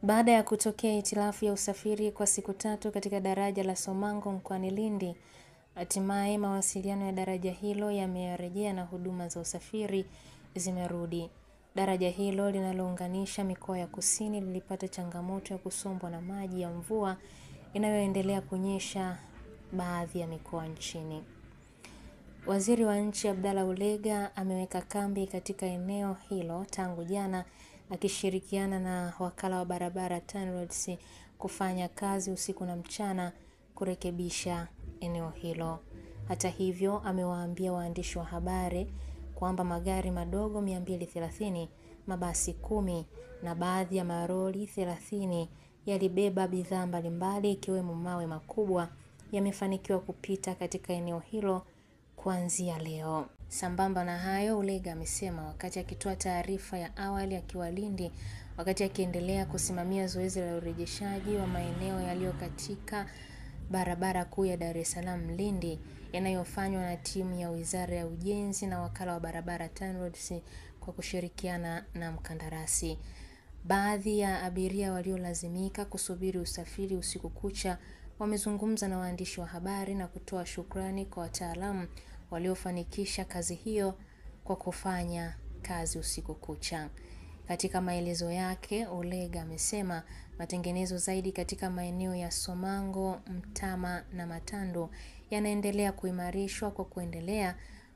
Baada ya kutokea hitilafu ya usafiri kwa siku 3 katika daraja la Somango mkoani Lindi, hatimaye mawasiliano ya daraja hilo yamerejea na huduma za usafiri zimerudi. Daraja hilo linalounganisha mikoa ya kusini lilipata changamoto ya kusombwa na maji ya mvua inayoendelea kunyesha baadhi ya mikoa nchini. Waziri wa Nchi Abdallah Ulega ameweka kambi katika eneo hilo tangu jana akishirikiana na wakala wa barabara TANROADS kufanya kazi usiku na mchana kurekebisha eneo hilo. Hata hivyo, amewaambia waandishi wa habari kwamba magari madogo 230, mabasi 10 na baadhi ya maroli 30 yalibeba bidhaa mbalimbali ikiwemo mawe makubwa yamefanikiwa kupita katika eneo hilo kuanzia leo. Sambamba na hayo, Ulega amesema wakati akitoa taarifa ya awali akiwa Lindi, wakati akiendelea kusimamia zoezi la urejeshaji wa maeneo yaliyo katika barabara kuu ya Dar es Salaam Lindi yanayofanywa na timu ya Wizara ya Ujenzi na wakala wa barabara TANROADS kwa kushirikiana na mkandarasi. Baadhi ya abiria waliolazimika kusubiri usafiri usiku kucha wamezungumza na waandishi wa habari na kutoa shukrani kwa wataalamu waliofanikisha kazi hiyo kwa kufanya kazi usiku kucha. Katika maelezo yake, Ulega amesema matengenezo zaidi katika maeneo ya Somango, Mtama na Matando yanaendelea kuimarishwa kwa kuendelea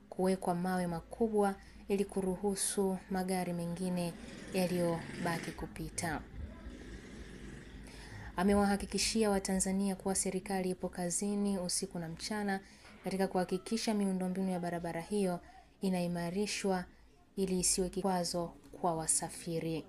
kuwekwa mawe makubwa ili kuruhusu magari mengine yaliyobaki kupita. Amewahakikishia Watanzania kuwa serikali ipo kazini usiku na mchana katika kuhakikisha miundombinu ya barabara hiyo inaimarishwa ili isiwe kikwazo kwa wasafiri.